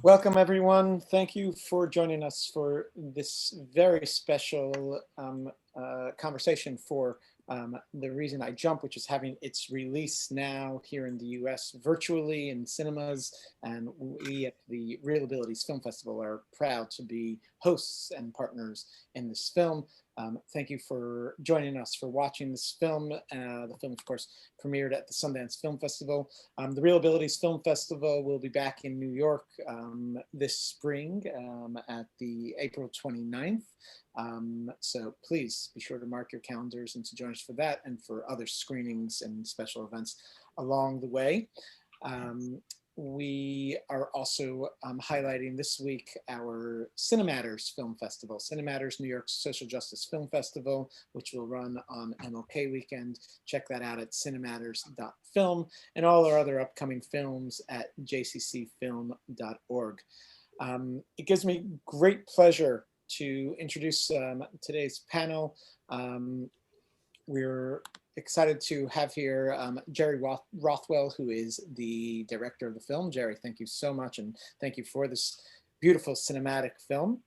Welcome, everyone. Thank you for joining us for this very special conversation for The Reason I Jump, which is having its release now here in the US virtually in cinemas. And we at the ReelAbilities Film Festival are proud to be hosts and partners in this film. Thank you for joining us, for watching this film. The film, of course, premiered at the Sundance Film Festival. The ReelAbilities Film Festival will be back in New York this spring at the April 29th. So please be sure to mark your calendars and to join us for that and for other screenings and special events along the way. We are also highlighting this week our Cinematters Film Festival, Cinematters New York Social Justice Film Festival, which will run on MLK weekend. Check that out at cinematters.film and all our other upcoming films at jccfilm.org. It gives me great pleasure to introduce today's panel. We're excited to have here Jerry Rothwell, who is the director of the film. Jerry, thank you so much, and thank you for this beautiful cinematic film.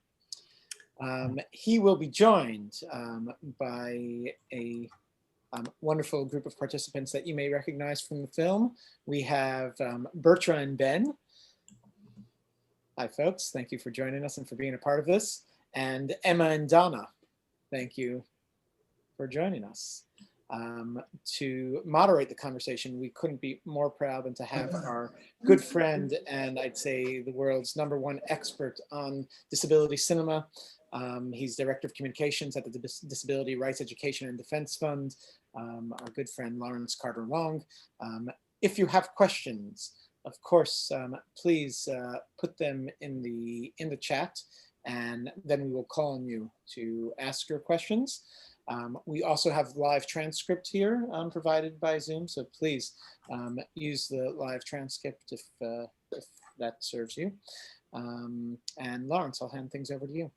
He will be joined by a wonderful group of participants that you may recognize from the film. We have Betra and Ben. Hi, folks. Thank you for joining us and for being a part of this. And Emma and Donna, thank you for joining us. To moderate the conversation, we couldn't be more proud than to have our good friend and I'd say the world's #1 expert on disability cinema. He's Director of Communications at the Disability Rights Education and Defense Fund, our good friend Lawrence Carter-Long. If you have questions, of course, please put them in the chat, and then we will call on you to ask your questions. We also have live transcript here provided by Zoom, so please use the live transcript if that serves you. And Lawrence, I'll hand things over to you.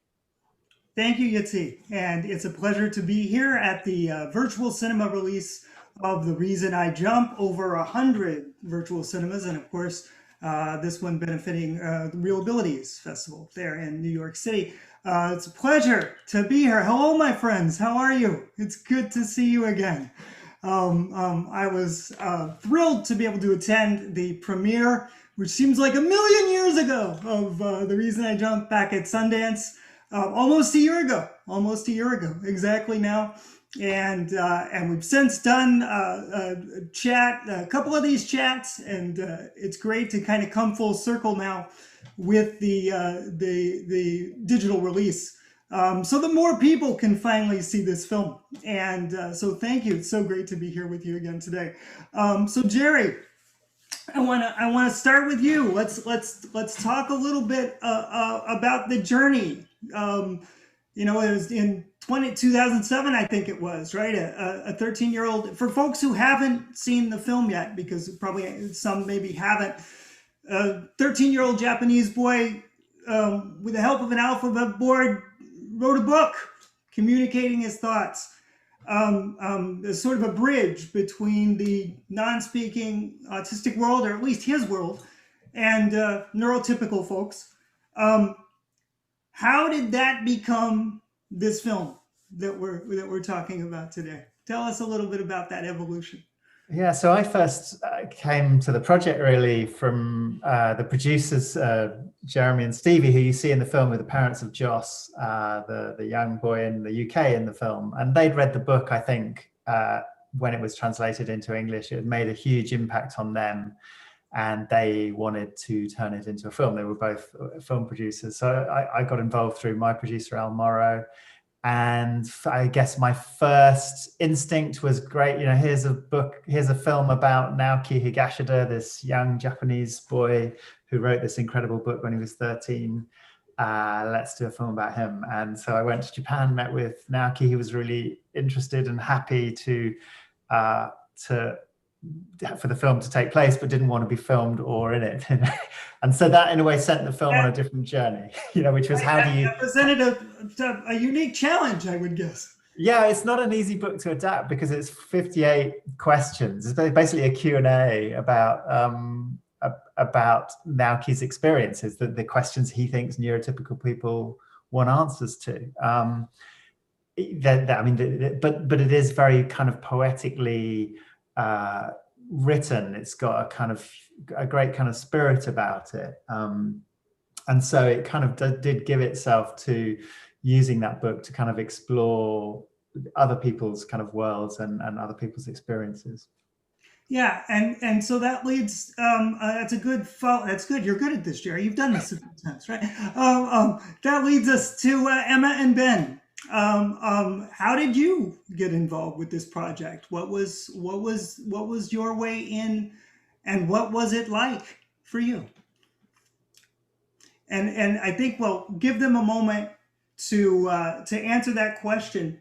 Thank you, Yitzi, and it's a pleasure to be here at the virtual cinema release of The Reason I Jump, over 100 virtual cinemas, and of course, this one benefiting the ReelAbilities Festival there in New York City. It's a pleasure to be here. Hello, my friends. How are you? It's good to see you again. I was thrilled to be able to attend the premiere, which seems like a million years ago, of The Reason I Jump back at Sundance, almost a year ago, exactly now. And we've since done a couple of these chats, and it's great to kind of come full circle now with the digital release, so that more people can finally see this film. And so thank you. It's so great to be here with you again today. So Jerry, I want to start with you. Let's talk a little bit about the journey. You know, it was in 2007, I think it was, right? A 13-year-old, for folks who haven't seen the film yet, because probably some maybe haven't, a 13-year-old Japanese boy, with the help of an alphabet board, wrote a book communicating his thoughts. There's sort of a bridge between the non-speaking autistic world, or at least his world, and neurotypical folks. How did that become this film that we're talking about today? Tell us a little bit about that evolution. Yeah, so I first came to the project really from the producers, Jeremy and Stevie, who you see in the film with the parents of Joss, the young boy in the UK in the film. And they'd read the book, I think, when it was translated into English. It had made a huge impact on them, and they wanted to turn it into a film. They were both film producers. So I got involved through my producer, Al Morrow. And I guess my first instinct was, great, you know, here's a film about Naoki Higashida, this young Japanese boy who wrote this incredible book when he was 13. Let's do a film about him. And so I went to Japan, met with Naoki. He was really interested and happy for the film to take place, but didn't want to be filmed or in it. And so that in a way sent the film on a different journey, you know, which was how do you... That presented a unique challenge, I would guess. Yeah, it's not an easy book to adapt because it's 58 questions. It's basically a Q&A about about Naoki's experiences, the questions he thinks neurotypical people want answers to. I mean, but it is very kind of poetically written. It's got a great kind of spirit about it. And so it kind of did give itself to using that book to kind of explore other people's kind of worlds and other people's experiences. Yeah, and so that leads. That's a good. That's good. You're good at this, Jerry. You've done this a few times, right? That leads us to Emma and Ben. How did you get involved with this project? What was your way in, and what was it like for you? And I think we'll give them a moment to answer that question.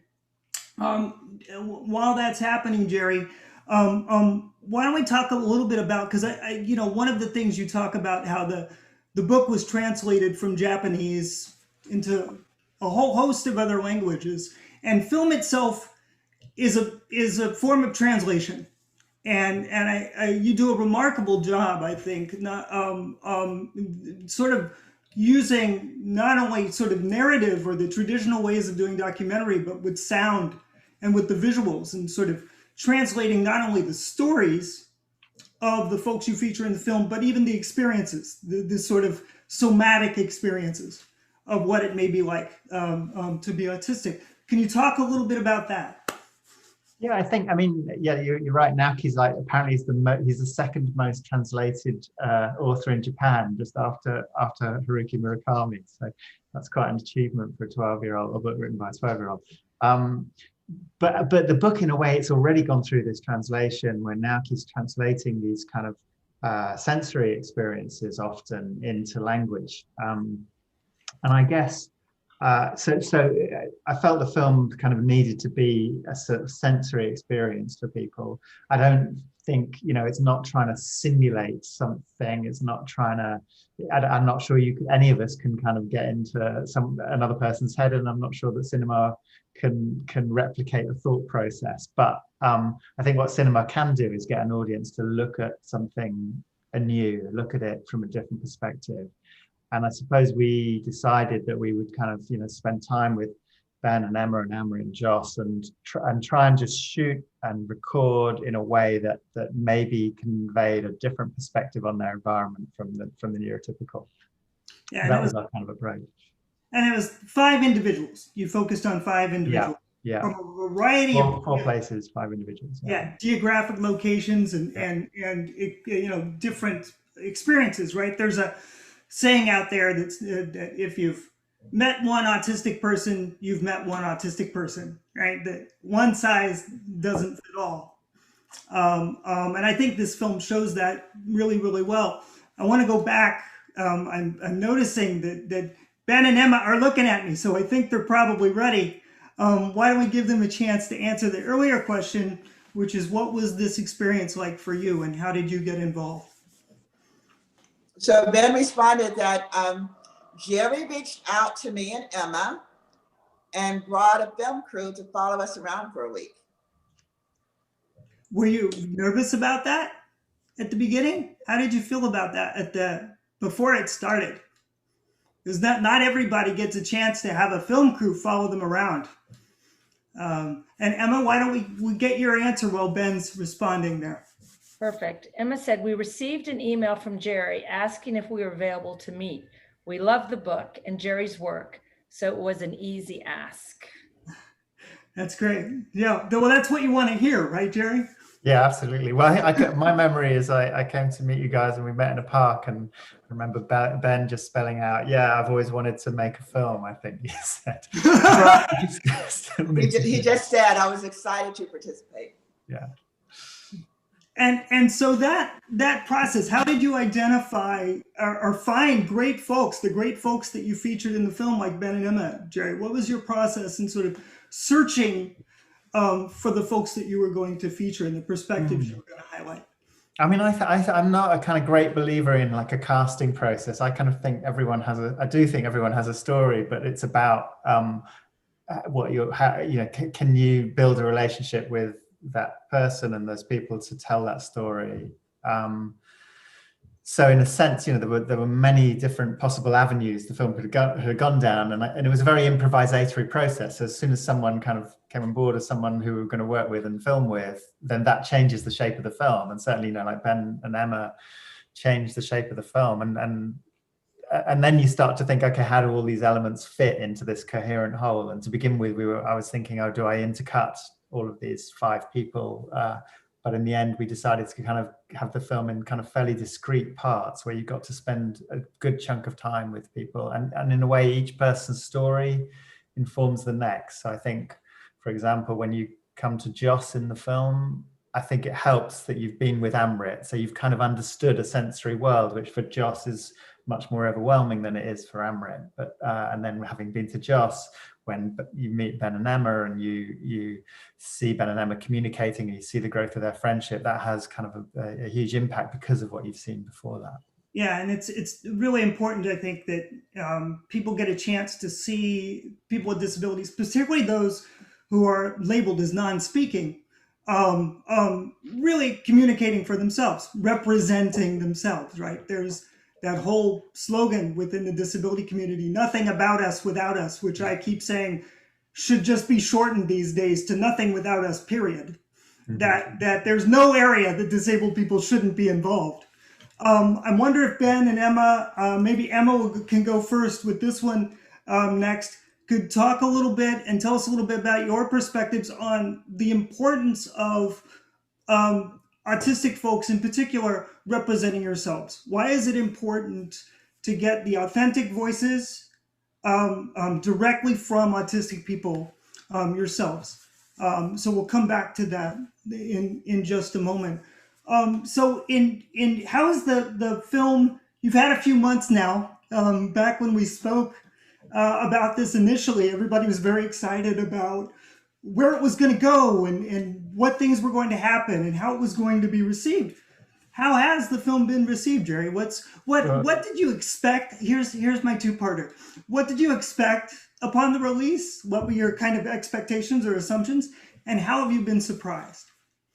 While that's happening, Jerry, why don't we talk a little bit about, because I one of the things you talk about how the book was translated from Japanese into a whole host of other languages, and film itself is a form of translation, and you do a remarkable job, I think, sort of using not only sort of narrative or the traditional ways of doing documentary, but with sound and with the visuals, and sort of translating not only the stories of the folks you feature in the film, but even the experiences, the sort of somatic experiences of what it may be like to be autistic. Can you talk a little bit about that? Yeah, I mean, yeah, you're right. Naoki's apparently he's the second most translated author in Japan, just after Haruki Murakami. So that's quite an achievement for a 12-year-old, a book written by a 12-year-old. But the book, in a way, it's already gone through this translation where Naoki's translating these kind of sensory experiences often into language. And I guess, so I felt the film kind of needed to be a sort of sensory experience for people. I don't think, it's not trying to simulate something. It's not trying to, I'm not sure any of us can kind of get into another person's head, and I'm not sure that cinema can replicate the thought process. But I think what cinema can do is get an audience to look at something anew, look at it from a different perspective. And I suppose we decided that we would kind of, spend time with Ben and Emma and Joss and try and just shoot and record in a way that maybe conveyed a different perspective on their environment from the neurotypical. Yeah, that was our kind of approach. And it was 5 individuals. You focused on 5 individuals. Yeah. From a variety of four places, 5 individuals. Yeah, geographic locations and different experiences, right? There's a saying out there that if you've met one autistic person, you've met one autistic person, right? That one size doesn't fit all. And I think this film shows that really, really well. I want to go back. I'm noticing that Ben and Emma are looking at me, so I think they're probably ready. Why don't we give them a chance to answer the earlier question, which is, what was this experience like for you, and how did you get involved? So Ben responded that Jerry reached out to me and Emma and brought a film crew to follow us around for a week. Were you nervous about that at the beginning? How did you feel about that before it started? Because not everybody gets a chance to have a film crew follow them around. And Emma, why don't we get your answer while Ben's responding there? Perfect. Emma said, we received an email from Jerry asking if we were available to meet. We love the book and Jerry's work, so it was an easy ask. That's great. Yeah, well, that's what you want to hear, right, Jerry? Yeah, absolutely. Well, my memory is I came to meet you guys and we met in a park, and I remember Ben just spelling out, yeah, I've always wanted to make a film, I think he said. He just said, I was excited to participate. Yeah. And so that process, how did you identify or find great folks, the great folks that you featured in the film, like Ben and Emma, Jerry? What was your process in sort of searching for the folks that you were going to feature and the perspectives you were going to highlight? I mean, I'm not a kind of great believer in like a casting process. I kind of think I do think everyone has a story, but it's about can you build a relationship with that person and those people to tell that story. So in a sense, you know, there were many different possible avenues the film could have gone down, and it was a very improvisatory process. As soon as someone kind of came on board as someone who we were going to work with and film with, then that changes the shape of the film. And certainly, you know, like Ben and Emma changed the shape of the film, and then you start to think, okay, how do all these elements fit into this coherent whole? And to begin with, I was thinking, oh, do I intercut all of these 5 people? But in the end, we decided to kind of have the film in kind of fairly discrete parts where you got to spend a good chunk of time with people. And in a way, each person's story informs the next. So I think, for example, when you come to Joss in the film, I think it helps that you've been with Amrit. So you've kind of understood a sensory world, which for Joss is much more overwhelming than it is for Amrit. But and then having been to Joss, when you meet Ben and Emma and you see Ben and Emma communicating and you see the growth of their friendship, that has kind of a huge impact because of what you've seen before that. Yeah, and it's really important, I think, that people get a chance to see people with disabilities, particularly those who are labeled as non-speaking, really communicating for themselves, representing themselves, right? There's that whole slogan within the disability community, nothing about us without us, which I keep saying should just be shortened these days to nothing without us, period. Mm-hmm. That there's no area that disabled people shouldn't be involved. I wonder if Ben and Emma, maybe Emma can go first with this one next, could talk a little bit and tell us a little bit about your perspectives on the importance of autistic folks in particular representing yourselves. Why is it important to get the authentic voices directly from autistic people yourselves? So we'll come back to that in just a moment. So in how is the film, you've had a few months now, back when we spoke about this initially, everybody was very excited about where it was going to go and what things were going to happen and how it was going to be received. How has the film been received, Jerry? What did you expect? Here's my two-parter. What did you expect upon the release? What were your kind of expectations or assumptions? And how have you been surprised?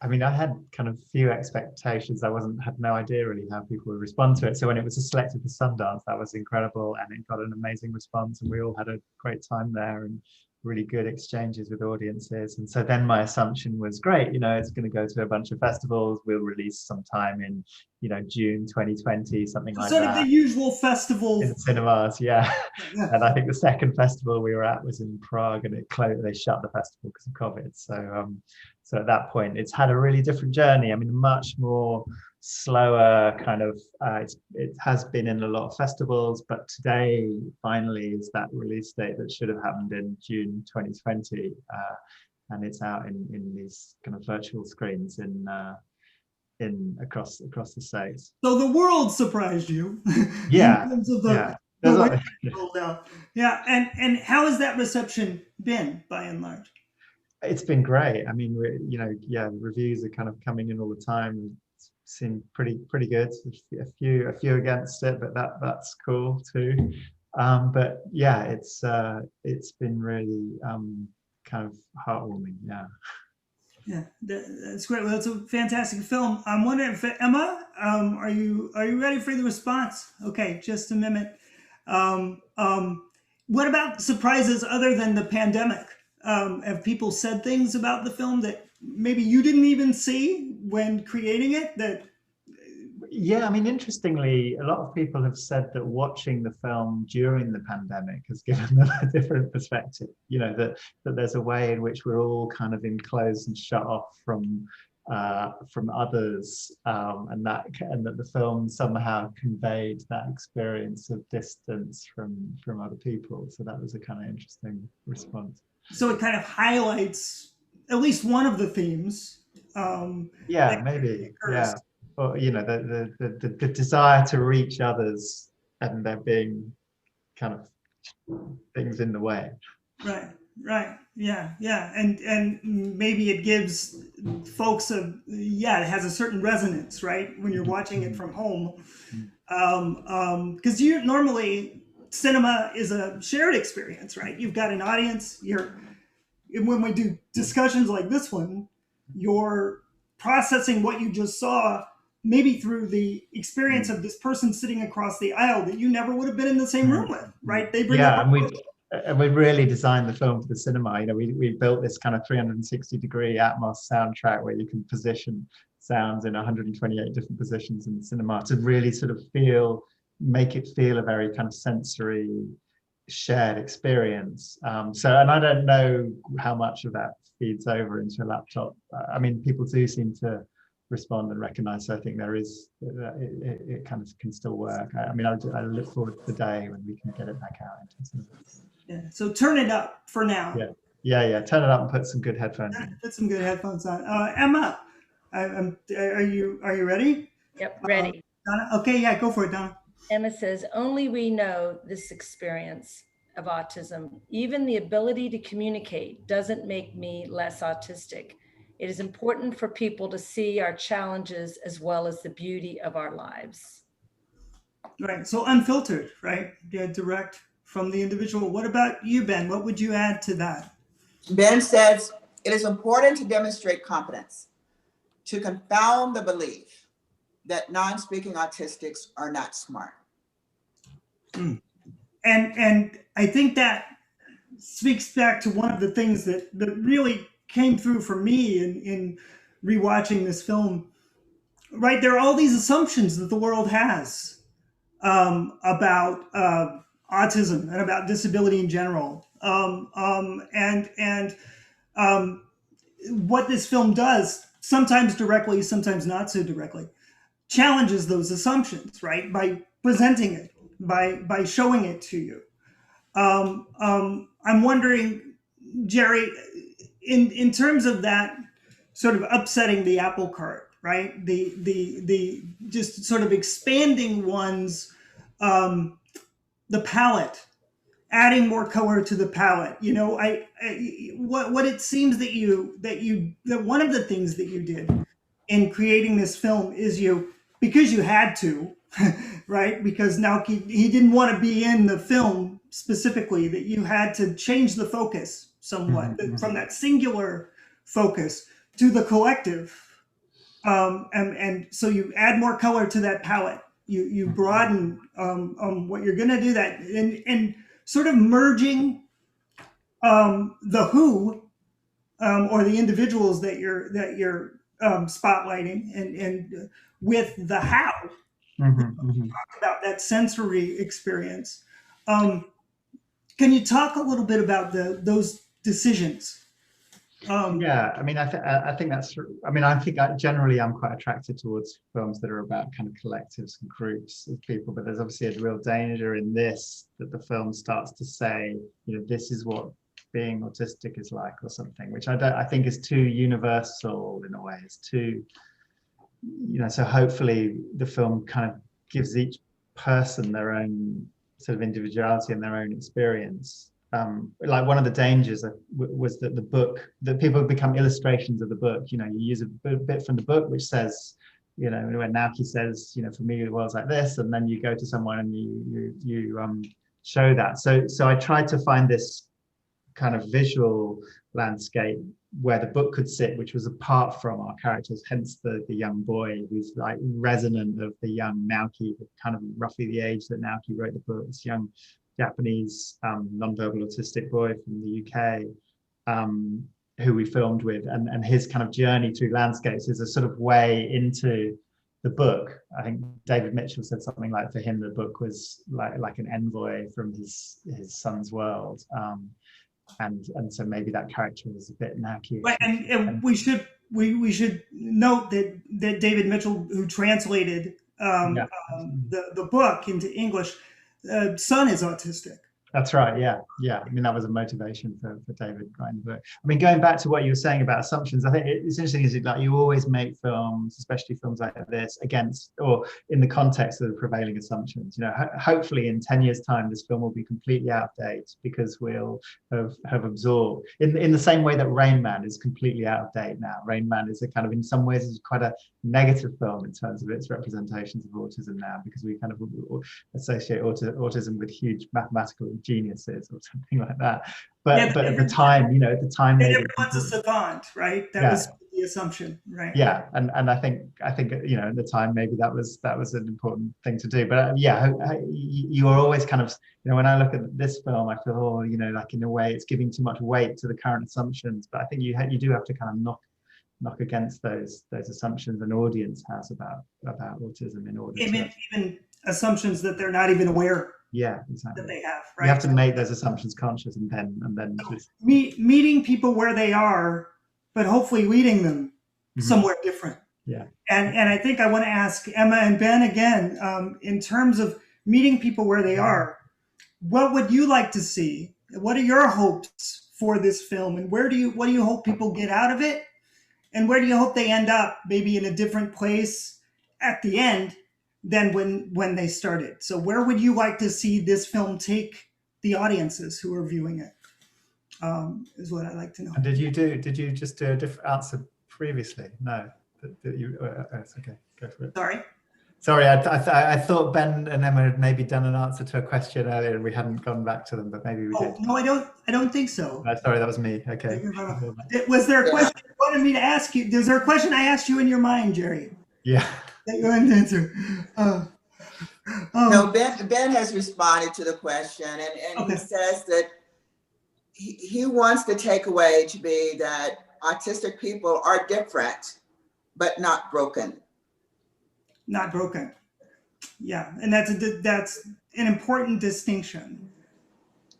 I mean, I had kind of few expectations. I had no idea really how people would respond to it. So when it was selected for Sundance, that was incredible, and it got an amazing response, and we all had a great time there and really good exchanges with audiences. And so then my assumption was, great, you know, it's going to go to a bunch of festivals. We'll release sometime in, you know, June 2020, something like that. Sort of the usual festival. In cinemas, yeah. And I think the second festival we were at was in Prague, and it closed. They shut the festival because of COVID. So at that point, it's had a really different journey. I mean, much more slower kind of, it has been in a lot of festivals, but today finally is that release date that should have happened in June 2020. And it's out in these kind of virtual screens in across the States. So the world surprised you. Yeah. In terms of the yeah. And how has that reception been by and large? It's been great. I mean, reviews are kind of coming in all the time. It seemed pretty good. A few against it, but that's cool too. But yeah, it's been really kind of heartwarming. Yeah. Yeah, that's great. Well, that's a fantastic film. I'm wondering if Emma, are you ready for the response? Okay, just a minute. What about surprises other than the pandemic? Have people said things about the film that maybe you didn't even see when creating it? Yeah, I mean, interestingly, a lot of people have said that watching the film during the pandemic has given them a different perspective. You know, that there's a way in which we're all kind of enclosed and shut off from others, and that the film somehow conveyed that experience of distance from other people. So that was a kind of interesting response. So it kind of highlights at least one of the themes. Yeah, maybe. Yeah. Or, you know, the desire to reach others, and there being kind of things in the way. Right. Yeah. And maybe it gives folks it has a certain resonance, right? When you're watching it from home. Because normally cinema is a shared experience, right? You've got an audience, when we do discussions like this one, you're processing what you just saw, maybe through the experience of this person sitting across the aisle that you never would have been in the same room with, right? They bring Yeah, up and we really designed the film for the cinema. You know, we built this kind of 360-degree Atmos soundtrack where you can position sounds in 128 different positions in the cinema to really sort of make it feel a very kind of sensory shared experience. And I don't know how much of that feeds over into a laptop. I mean, people do seem to respond and recognize. So I think there is, it kind of can still work. I mean, I look forward to the day when we can get it back out into cinema. Yeah. So turn it up for now. Yeah. Turn it up and put some good headphones on. Put some good headphones on. Emma, are you ready? Yep, ready. Donna? Okay, yeah, go for it, Donna. Emma says, only we know this experience of autism. Even the ability to communicate doesn't make me less autistic. It is important for people to see our challenges as well as the beauty of our lives. Right, so unfiltered, right? Yeah, direct from the individual. What about you, Ben? What would you add to that? Ben says, it is important to demonstrate competence, to confound the belief that non-speaking autistics are not smart. And I think that speaks back to one of the things that really came through for me in rewatching this film. Right, there are all these assumptions that the world has about autism and about disability in general. What this film does, sometimes directly, sometimes not so directly, challenges those assumptions, right? By presenting it, by showing it to you. I'm wondering, Jerry, in terms of that sort of upsetting the apple cart, right? The just sort of expanding one's the palette, adding more color to the palette. You know, what it seems that one of the things that you did in creating this film is because you had to, right? Because now he didn't want to be in the film specifically, that you had to change the focus somewhat from that singular focus to the collective. And so you add more color to that palette. You broaden what you're going to do that and sort of merging the who or the individuals that you're spotlighting and with the how. Talk about that sensory experience. Can you talk a little bit about those decisions? Yeah, I mean, I think that's. I mean, I think generally I'm quite attracted towards films that are about kind of collectives and groups of people. But there's obviously a real danger in this, that the film starts to say, you know, this is what being autistic is like, or something, which I think is too universal in a way. It's too, you know. So hopefully the film kind of gives each person their own sort of individuality and their own experience. Like one of the dangers was that that people become illustrations of the book. You know, you use a bit from the book which says, you know, when Naoki says, you know, for me the world's like this, and then you go to someone and you show that. So I tried to find this kind of visual landscape where the book could sit, which was apart from our characters, hence the young boy who's like resonant of the young Naoki, kind of roughly the age that Naoki wrote the book, this young Japanese non-verbal autistic boy from the UK, who we filmed with, and his kind of journey through landscapes is a sort of way into the book. I think David Mitchell said something like, for him the book was like an envoy from his son's world, and so maybe that character is a bit Naoki. Right, and we should note that David Mitchell, who translated the book into English, son is autistic. That's right. Yeah. I mean, that was a motivation for David writing the book. I mean, going back to what you were saying about assumptions, I think it's interesting is like you always make films, especially films like this, against or in the context of the prevailing assumptions. You know, hopefully in 10 years' time, this film will be completely out of date because we'll have absorbed in the same way that Rain Man is completely out of date now. Rain Man is a kind of, in some ways, is quite a negative film in terms of its representations of autism now, because we kind of associate autism with huge mathematical geniuses or something like that. But at the time, you know, maybe everyone's a savant, right? That was the assumption, right? Yeah, and I think at the time maybe that was an important thing to do. But you are always kind of, when I look at this film, I feel, like in a way it's giving too much weight to the current assumptions. But I think you do have to kind of knock against those assumptions an audience has about autism in order even assumptions that they're not even aware exactly that they have, right? You have to make those assumptions conscious and then just meeting people where they are, but hopefully leading them somewhere different. Yeah. And I think I want to ask Emma and Ben again, in terms of meeting people where they are, what would you like to see? What are your hopes for this film, and what do you hope people get out of it? And where do you hope they end up, maybe in a different place at the end than when they started? So where would you like to see this film take the audiences who are viewing it? Is what I'd like to know. And did you just do a different answer previously? No, it's okay. Go for it. Sorry, I thought Ben and Emma had maybe done an answer to a question earlier and we hadn't gone back to them, but maybe we did. No, I don't think so. Sorry, that was me. Okay. Was there a question you wanted me to ask you? Was there a question I asked you in your mind, Jerry? Yeah. That you wanted to answer? No, Ben has responded to the question, and he says that he wants the takeaway to be that autistic people are different, but not broken. Not broken. Yeah, and that's an important distinction,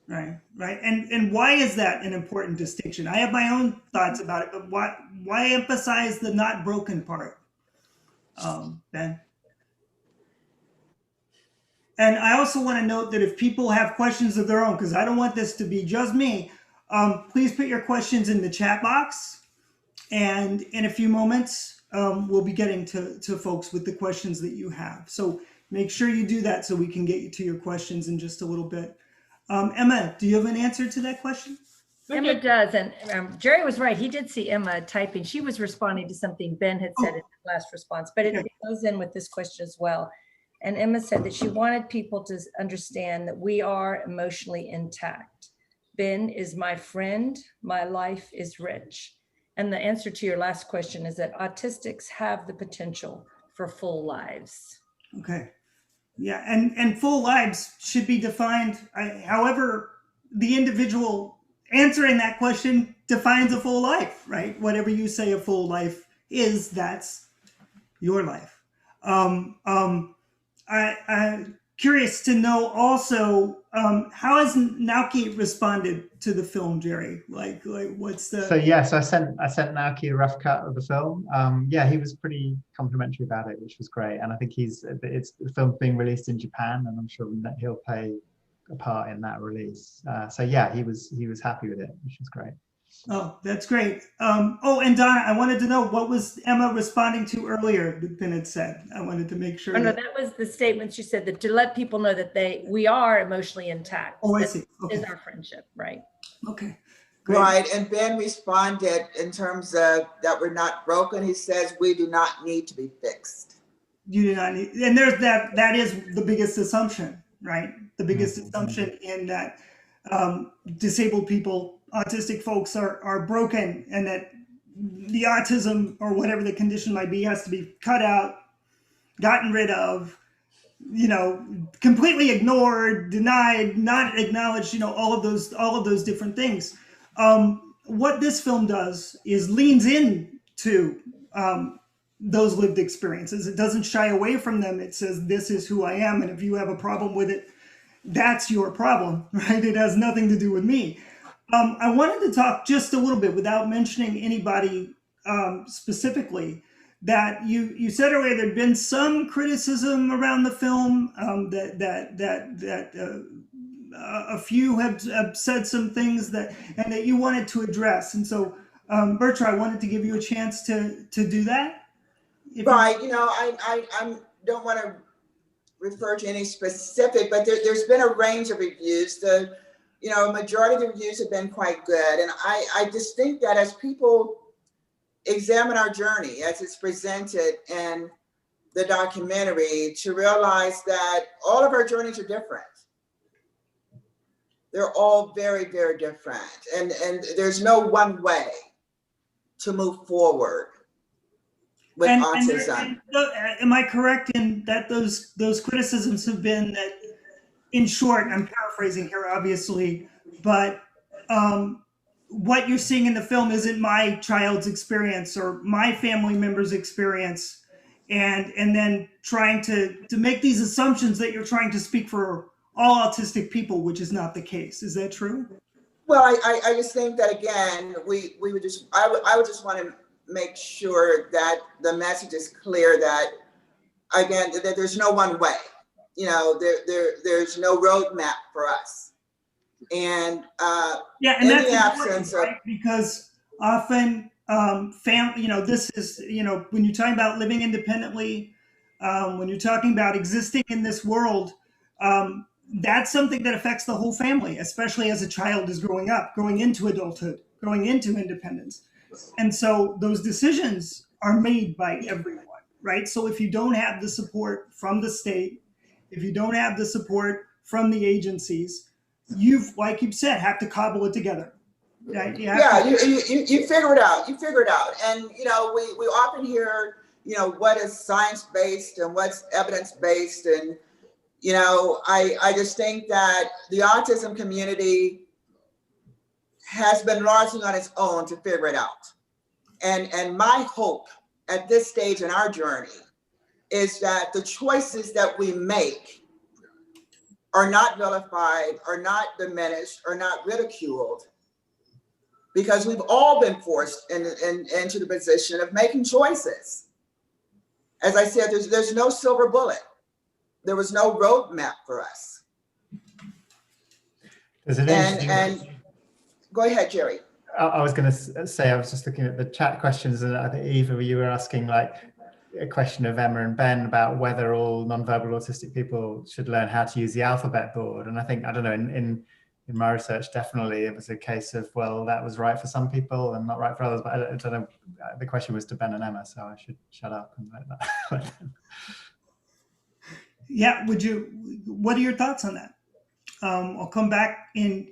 right? And why is that an important distinction? I have my own thoughts about it, but why emphasize the not broken part, Ben? And I also want to note that if people have questions of their own, because I don't want this to be just me, please put your questions in the chat box, and in a few moments, we'll be getting to folks with the questions that you have. So make sure you do that so we can get you to your questions in just a little bit. Emma, do you have an answer to that question? Emma does, and Jerry was right. He did see Emma typing. She was responding to something Ben had said in the last response, but it goes in with this question as well. And Emma said that she wanted people to understand that we are emotionally intact. Ben is my friend. My life is rich. And the answer to your last question is that autistics have the potential for full lives. Okay. Yeah, and full lives should be defined, however the individual answering that question defines a full life, right? Whatever you say a full life is, that's your life. I'm curious to know also, how has Naoki responded to the film, Jerry? Like what's the? So yes, I sent Naoki a rough cut of the film. He was pretty complimentary about it, which was great. And I think it's the film being released in Japan, and I'm sure that he'll play a part in that release. He was happy with it, which was great. Oh, that's great. And Donna, I wanted to know, what was Emma responding to earlier that Ben had said? I wanted to make sure. No, that was the statement she said, that to let people know that we are emotionally intact. Oh, I see. Okay. Is our friendship, right? Okay. Great. Right, and Ben responded in terms of that we're not broken. He says we do not need to be fixed. You do not need, and there's that is the biggest assumption, right? The biggest assumption in that disabled people, autistic folks are broken, and that the autism or whatever the condition might be has to be cut out, gotten rid of, completely ignored, denied, not acknowledged, all of those different things. What this film does is leans into those lived experiences. It doesn't shy away from them. It says, this is who I am, and if you have a problem with it, that's your problem, right? It has nothing to do with me. I wanted to talk just a little bit, without mentioning anybody specifically, that you said earlier there'd been some criticism around the film, that a few have said some things and that you wanted to address. And so, Betra, I wanted to give you a chance to do that. Right. I don't want to refer to any specific, but there's been a range of reviews. The majority of the reviews have been quite good. And I just think that as people examine our journey as it's presented in the documentary, to realize that all of our journeys are different. They're all very, very different. And there's no one way. to move forward with autism. Am I correct in that those criticisms have been that, in short, I'm paraphrasing here, obviously, but what you're seeing in the film isn't my child's experience or my family member's experience, and then trying to make these assumptions that you're trying to speak for all autistic people, which is not the case. Is that true? Well, I just think that, again, we would just, I would just want to make sure that the message is clear that, again, that there's no one way. You know, there's no roadmap for us. And yeah, and in that's the absence of, right? Because often this is, when you're talking about living independently, when you're talking about existing in this world, that's something that affects the whole family, especially as a child is growing up, growing into adulthood, growing into independence. And so those decisions are made by everyone, right? So if you don't have the support from the state, if you don't have the support from the agencies, like you've said, have to cobble it together. Right? You figure it out. You figure it out. And, we often hear, what is science-based and what's evidence-based. And, I just think that the autism community has been largely on its own to figure it out. And my hope at this stage in our journey is that the choices that we make are not vilified, are not diminished, are not ridiculed, because we've all been forced into the position of making choices. As I said, there's no silver bullet. There was no roadmap for us. And go ahead, Jerry. I was going to say, I was just looking at the chat questions, and I think Eva, you were asking like a question of Emma and Ben about whether all nonverbal autistic people should learn how to use the alphabet board. And I think, I don't know, in my research, definitely it was a case of, well, that was right for some people and not right for others. But I don't know, the question was to Ben and Emma, so I should shut up and let that. Yeah, what are your thoughts on that? I'll come back in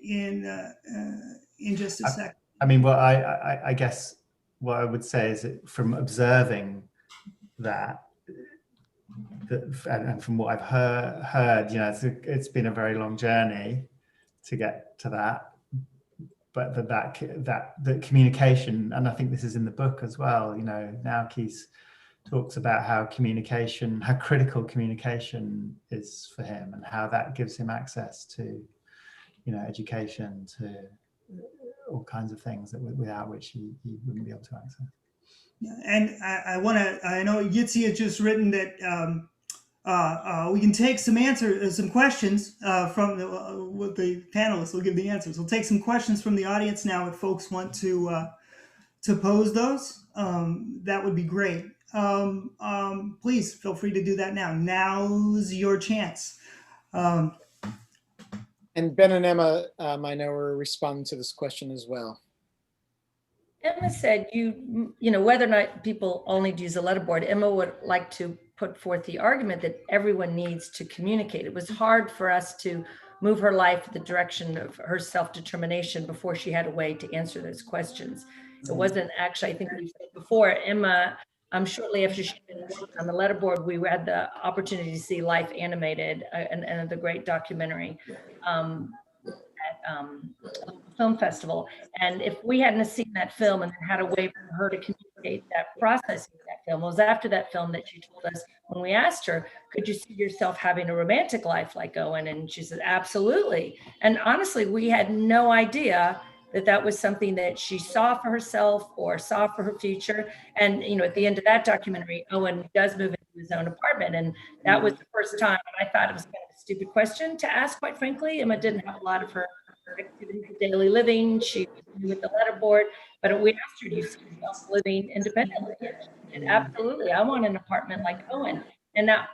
just a sec. I mean, well, I guess what I would say is that from observing that, and from what I've heard, it's been a very long journey to get to that, but that communication, and I think this is in the book as well. Now Keith talks about how critical communication is for him, and how that gives him access to, education, to all kinds of things that without which he wouldn't be able to access. Yeah, and I know Yitzi has just written that we can take some questions from the panelists will give the answers. We'll take some questions from the audience now if folks want to pose those. That would be great. Please feel free to do that now. Now's your chance. And Ben and Emma, I know, are responding to this question as well. Emma said, whether or not people only use a letterboard, Emma would like to put forth the argument that everyone needs to communicate. It was hard for us to move her life in the direction of her self-determination before she had a way to answer those questions. It wasn't actually, I think we said before, Emma, shortly after she'd been working on the letterboard, we had the opportunity to see Life Animated and the great documentary at Film Festival. And if we hadn't seen that film and had a way for her to communicate that process of that film, it was after that film that she told us, when we asked her, could you see yourself having a romantic life like Owen? And she said, absolutely. And honestly, we had no idea that was something that she saw for herself or saw for her future. And, at the end of that documentary, Owen does move into his own apartment. And that was the first time. And I thought it was kind of a stupid question to ask, quite frankly. Emma didn't have a lot of her activities of daily living. She was new with the letterboard, but we asked her, do you see yourself living independently? And absolutely, I want an apartment like Owen. And now,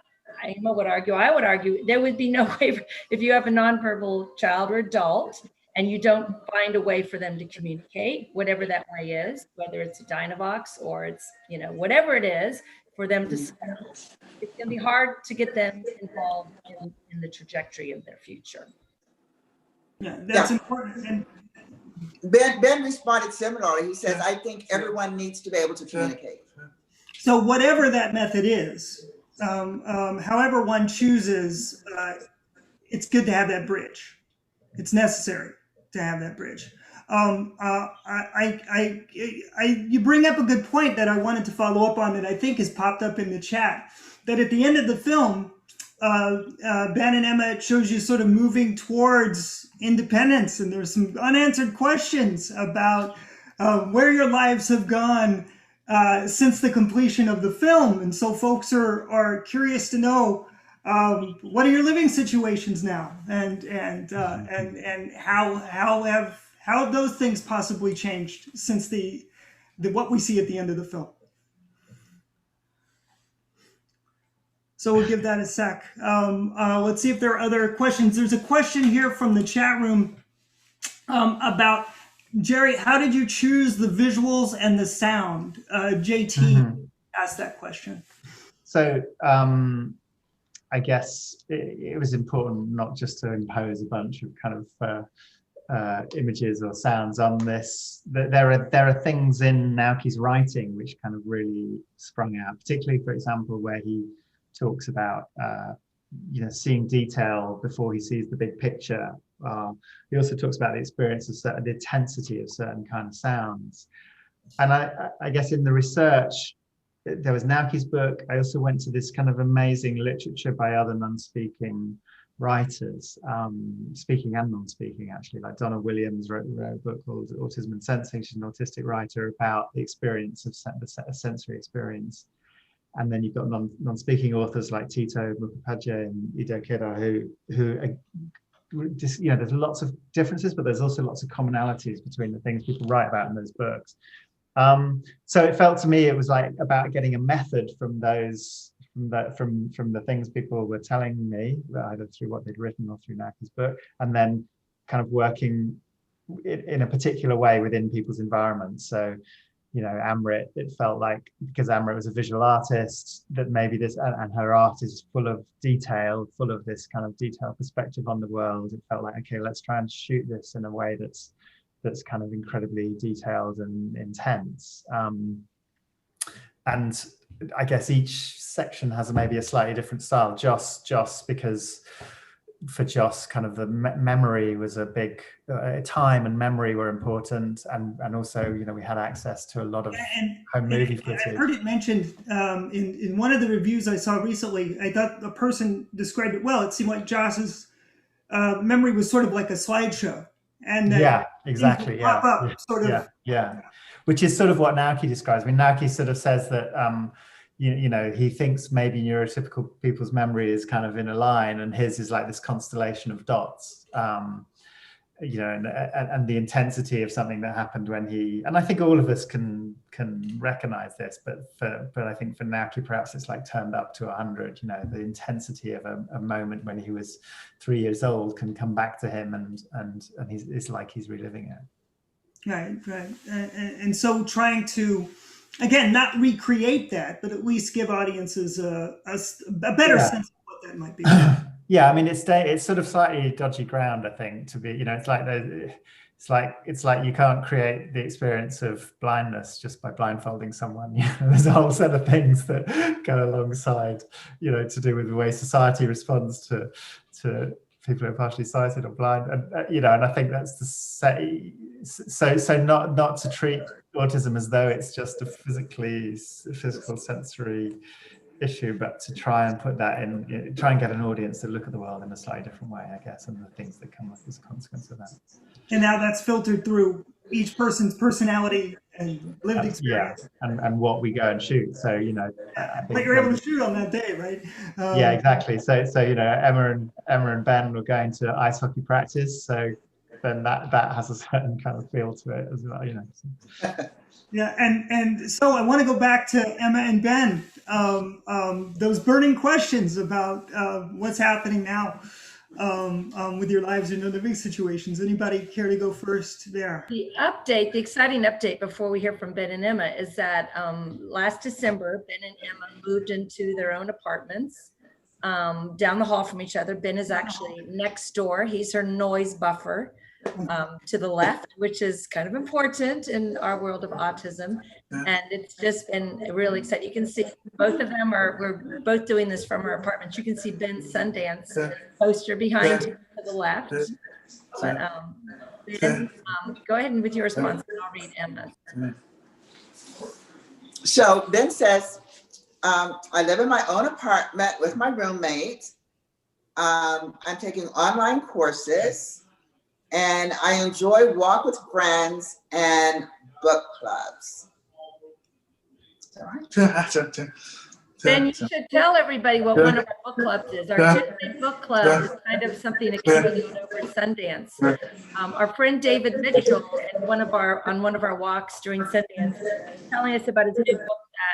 Emma would argue, I would argue, there would be no way if you have a nonverbal child or adult, and you don't find a way for them to communicate, whatever that way is, whether it's a Dynavox or it's, whatever it is, for them to spell, it's going to be hard to get them involved in the trajectory of their future. Yeah, that's important. And Ben responded similarly. He says, I think everyone needs to be able to communicate. So whatever that method is, however one chooses, it's good to have that bridge. It's necessary to have that bridge. You bring up a good point that I wanted to follow up on that I think has popped up in the chat. That at the end of the film, Ben and Emma, it shows you sort of moving towards independence, and there's some unanswered questions about where your lives have gone since the completion of the film, and so folks are curious to know what are your living situations now, and how have those things possibly changed since the what we see at the end of the film. So we'll give that a sec. Let's see if there are other questions. There's a question here from the chat room about, Jerry, how did you choose the visuals and the sound? JT asked that question. So I guess it was important not just to impose a bunch of kind of images or sounds on this. There are things in Naoki's writing which kind of really sprung out, particularly, for example, where he talks about seeing detail before he sees the big picture. He also talks about the experience of the intensity of certain kind of sounds. And I guess in the research, there was Naoki's book. I also went to this kind of amazing literature by other non-speaking writers, speaking and non-speaking actually, like Donna Williams wrote a book called Autism and Sensing. She's an autistic writer about the experience of the sensory experience. And then you've got non-speaking authors like Tito Mukapadje and Ido Kira, who just, there's lots of differences, but there's also lots of commonalities between the things people write about in those books. So it felt to me it was like about getting a method from those, from the things people were telling me, either through what they'd written or through Naoki's book, and then kind of working in a particular way within people's environments. So, Amrit, it felt like, because Amrit was a visual artist, that maybe this, and her art is full of detail, full of this kind of detailed perspective on the world. It felt like, okay, let's try and shoot this in a way that's kind of incredibly detailed and intense. And I guess each section has maybe a slightly different style. Joss, because for Joss, kind of the memory was a big time, and memory were important, and also we had access to a lot of home movie footage. I heard it mentioned in one of the reviews I saw recently. I thought the person described it well. It seemed like Joss's memory was sort of like a slideshow, and yeah, exactly, pop up, sort of. Yeah, which is sort of what Naoki describes. I mean, Naoki sort of says that he thinks maybe neurotypical people's memory is kind of in a line, and his is like this constellation of dots, and the intensity of something that happened when he, and I think all of us can recognize this, but I think for Naoki, perhaps it's like turned up to 100. The intensity of a moment when he was 3 years old can come back to him, and it's like he's reliving it. Right. And so trying to, again, not recreate that, but at least give audiences a better sense of what that might be. Yeah, I mean, it's sort of slightly dodgy ground, I think, to be, it's like you can't create the experience of blindness just by blindfolding someone. There's a whole set of things that go alongside, to do with the way society responds to people who are partially sighted or blind, and I think that's to say, so not to treat autism as though it's just a physical sensory issue, but to try and put that in, try and get an audience to look at the world in a slightly different way, I guess, and the things that come up as a consequence of that. And now that's filtered through each person's personality and lived experience. Yeah, and what we go and shoot. So but you're able to shoot on that day, right? Yeah, exactly. So Emma and Ben were going to ice hockey practice, so then that has a certain kind of feel to it as well, Yeah, and so I want to go back to Emma and Ben. Those burning questions about what's happening now with your lives in living situations. Anybody care to go first there? The exciting update before we hear from Ben and Emma is that last December, Ben and Emma moved into their own apartments down the hall from each other. Ben is actually next door. He's her noise buffer. to the left, which is kind of important in our world of autism. And it's just been really exciting. You can see both of them we're both doing this from our apartments. You can see Ben's Sundance poster behind him to the left. But Ben, go ahead and with your response, and I'll read Emma's. So Ben says, I live in my own apartment with my roommate. I'm taking online courses, and I enjoy walk with friends and book clubs. Then you should tell everybody what one of our book clubs is. Our Tuesday book club is kind of something that came out over Sundance. Our friend David Mitchell, on one of our walks during Sundance, was telling us about his new book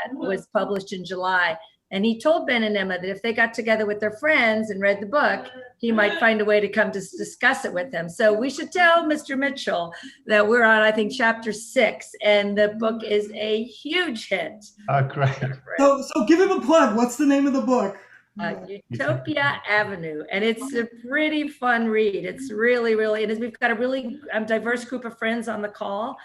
that was published in July. And he told Ben and Emma that if they got together with their friends and read the book, he might find a way to come to discuss it with them. So we should tell Mr. Mitchell that we're on, I think, chapter 6, and the book is a huge hit. Oh, great. So give him a plug. What's the name of the book? Utopia Avenue, and it's a pretty fun read. It's really, we've got a really diverse group of friends on the call.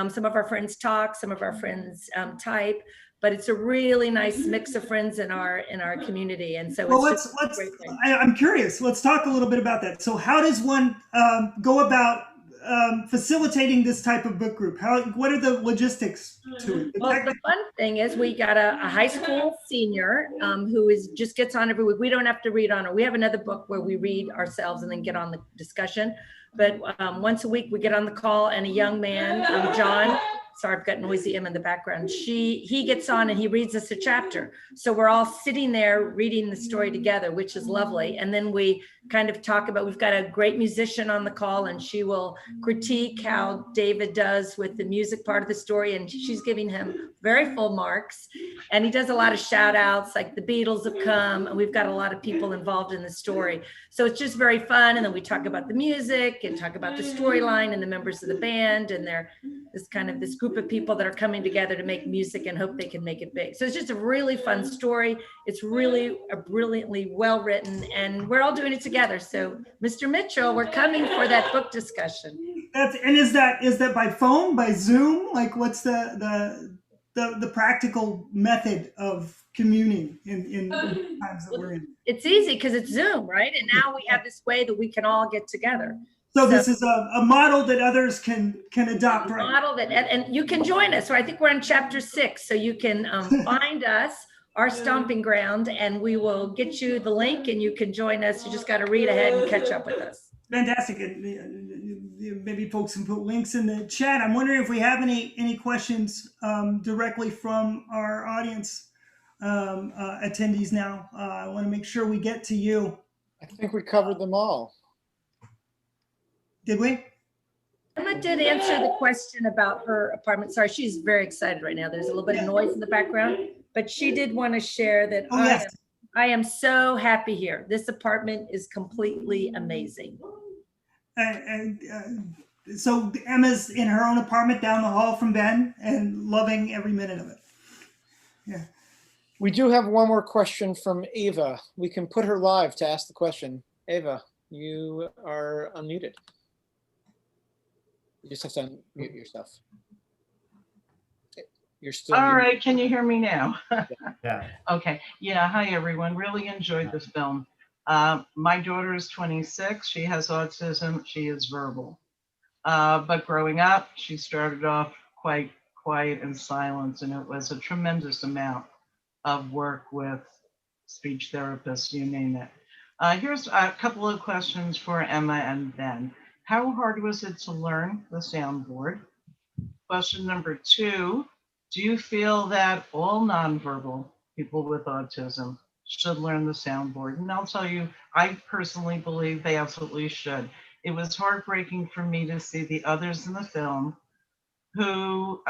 Some of our friends talk, some of our friends type, but it's a really nice mix of friends in our community. And so I'm curious, let's talk a little bit about that. So how does one go about facilitating this type of book group? What are the logistics to it? Well, the fun thing is we got a high school senior who just gets on every week. We don't have to read on her. We have another book where we read ourselves and then get on the discussion. But once a week we get on the call, and a young man, John, sorry, I've got noisy M in the background. He gets on and he reads us a chapter. So we're all sitting there reading the story together, which is lovely. And then we kind of talk about, we've got a great musician on the call, and she will critique how David does with the music part of the story. And she's giving him very full marks. And he does a lot of shout outs, like the Beatles have come, and we've got a lot of people involved in the story. So it's just very fun. And then we talk about the music and talk about the storyline and the members of the band. And they're this group of people that are coming together to make music and hope they can make it big. So it's just a really fun story. It's really a brilliantly well written, and we're all doing it together. So Mr. Mitchell, we're coming for that book discussion. Is that by phone, by Zoom? Like, what's the practical method of communing in the times that we're in? It's easy because it's Zoom, right? And now we have this way that we can all get together. So this is a model that others can adopt, right? Model that, and you can join us. So I think we're on chapter 6. So you can find us, our stomping ground, and we will get you the link, and you can join us. You just got to read ahead and catch up with us. Fantastic. And maybe folks can put links in the chat. I'm wondering if we have any questions directly from our audience attendees now. I want to make sure we get to you. I think we covered them all. Did we? Emma did answer the question about her apartment. Sorry, she's very excited right now. There's a little bit of noise in the background, but she did want to share that I am so happy here. This apartment is completely amazing. So Emma's in her own apartment down the hall from Ben and loving every minute of it. Yeah. We do have one more question from Ava. We can put her live to ask the question. Ava, you are unmuted. You just have to unmute yourself. You're still all right. Can you hear me now? Yeah. Okay. Yeah. Hi, everyone. Really enjoyed this film. My daughter is 26. She has autism. She is verbal. But growing up, she started off quite quiet and silent, and it was a tremendous amount of work with speech therapists, you name it. Here's a couple of questions for Emma and Ben. How hard was it to learn the soundboard? Question number 2, do you feel that all nonverbal people with autism should learn the soundboard? And I'll tell you, I personally believe they absolutely should. It was heartbreaking for me to see the others in the film who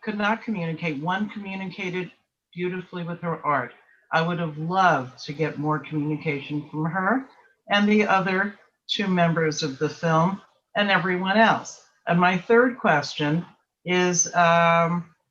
could not communicate. One communicated beautifully with her art. I would have loved to get more communication from her and the other 2 members of the film and everyone else. And my third question is,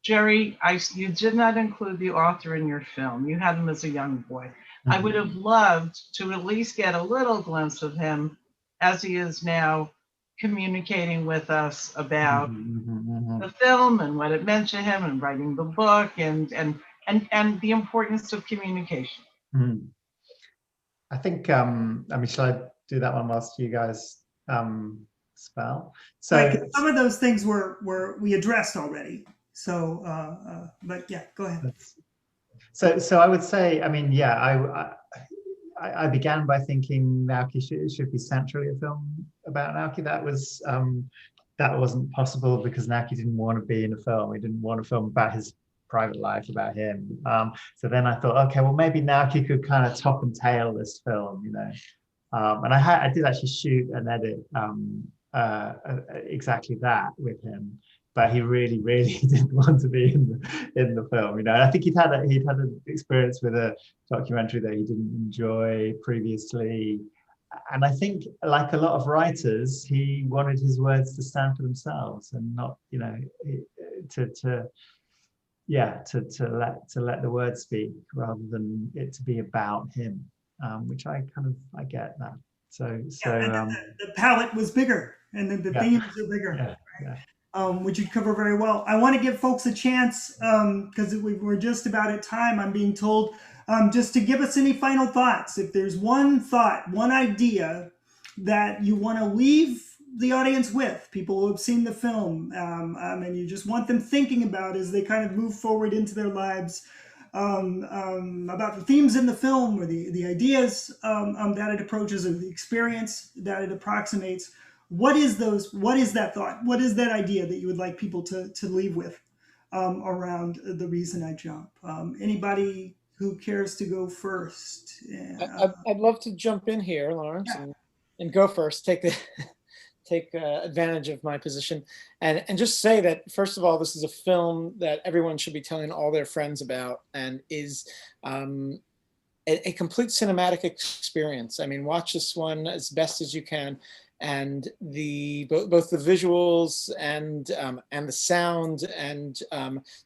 Jerry, you did not include the author in your film. You had him as a young boy. Mm-hmm. I would have loved to at least get a little glimpse of him as he is now communicating with us about Mhm. the film and what it meant to him, and writing the book, and the importance of communication. Mhm. I think, I mean, shall I do that one whilst you guys spell? So Right, 'cause some of those things we addressed already. So, but yeah, go ahead. so I would say, I mean, yeah, I began by thinking Naoki should be centrally a film about Naoki. That wasn't possible because Naoki didn't want to be in a film. He didn't want a film about his private life, about him. So then I thought, okay, well, maybe Naoki could kind of top and tail this film, you know. And I did actually shoot and edit exactly that with him, but he really, really didn't want to be in the film, you know. And I think he'd had an experience with a documentary that he didn't enjoy previously, and I think, like a lot of writers, he wanted his words to stand for themselves and not, you know, to let the words speak rather than it to be about him, which I get that. So The palette was bigger, and then the themes are bigger. Which you cover very well. I want to give folks a chance, because we're just about at time, I'm being told, just to give us any final thoughts. If there's one thought, one idea that you want to leave the audience with, people who have seen the film, and you just want them thinking about as they kind of move forward into their lives, about the themes in the film, or the ideas that it approaches, or the experience that it approximates. What is that thought? What is that idea that you would like people to leave with around The Reason I Jump? Anybody who cares to go first? I'd love to jump in here, Lawrence, and go first. Take advantage of my position, and just say that, first of all, this is a film that everyone should be telling all their friends about, and is a complete cinematic experience. I mean, watch this one as best as you can, and both the visuals and the sound, and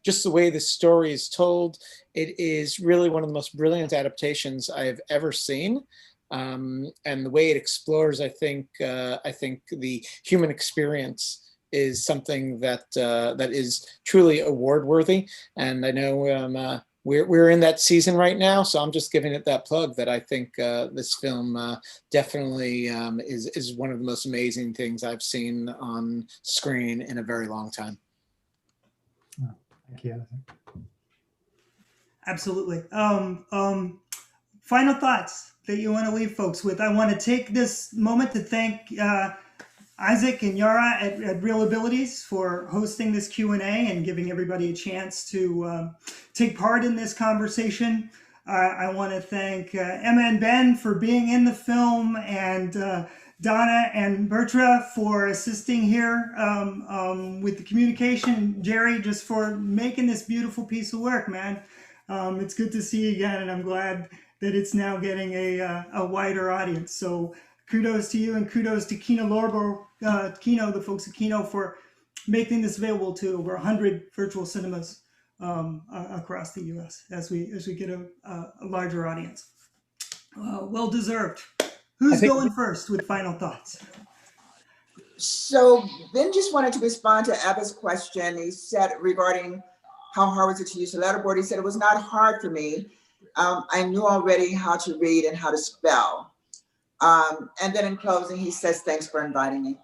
just the way the story is told. It is really one of the most brilliant adaptations I have ever seen. And the way it explores, I think the human experience is something that is truly award worthy. And I know we're in that season right now, so I'm just giving it that plug that I think this film definitely is one of the most amazing things I've seen on screen in a very long time. Thank you. Absolutely. Final thoughts that you want to leave folks with. I want to take this moment to thank Isaac and Yara at ReelAbilities for hosting this Q&A and giving everybody a chance to take part in this conversation. I want to thank Emma and Ben for being in the film, and Donna and Betra for assisting here with the communication. Jerry, just for making this beautiful piece of work, man. It's good to see you again, and I'm glad that it's now getting a wider audience. So kudos to you, and kudos to Kino Lorber, the folks at Kino, for making this available to over 100 virtual cinemas across the U.S. as we get a larger audience. Well deserved. Who's going first with final thoughts? So Ben just wanted to respond to Eva's question. He said regarding how hard was it to use the letterboard. He said it was not hard for me. I knew already how to read and how to spell. And then in closing, he says, thanks for inviting me.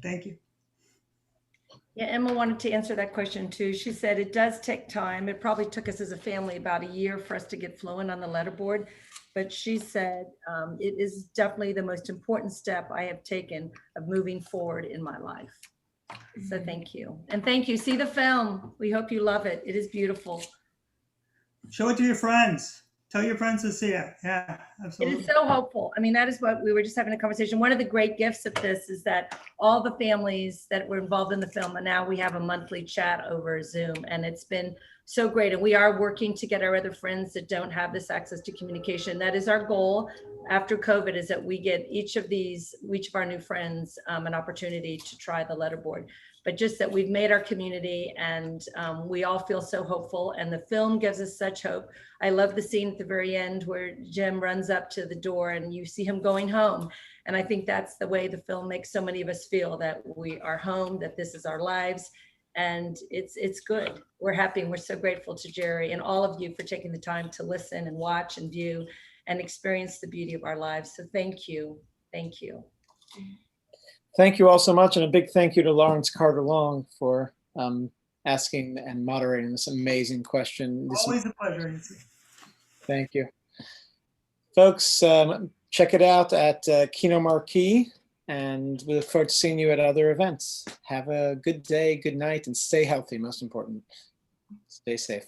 Thank you. Yeah, Emma wanted to answer that question too. She said it does take time. It probably took us as a family about a year for us to get fluent on the letterboard. But she said it is definitely the most important step I have taken of moving forward in my life. So thank you. And thank you. See the film. We hope you love it. It is beautiful. Show it to your friends. Tell your friends to see it. Yeah, absolutely. It is so hopeful. I mean, that is what we were just having a conversation. One of the great gifts of this is that all the families that were involved in the film, and now we have a monthly chat over Zoom, and it's been so great. And we are working to get our other friends that don't have this access to communication. That is our goal after COVID, is that we get each of our new friends an opportunity to try the letterboard. But just that we've made our community, and we all feel so hopeful, and the film gives us such hope. I love the scene at the very end where Jim runs up to the door and you see him going home, And I think that's the way the film makes so many of us feel, that we are home, that this is our lives, and it's good. We're happy, and we're so grateful to Jerry and all of you for taking the time to listen and watch and view and experience the beauty of our lives. So thank you. Thank you. Thank you all so much, and a big thank you to Lawrence Carter Long for asking and moderating this amazing question. Always a pleasure, Yancey. Thank you. Folks, check it out at Kino Marquee, and we look forward to seeing you at other events. Have a good day, good night, and stay healthy, most important. Stay safe.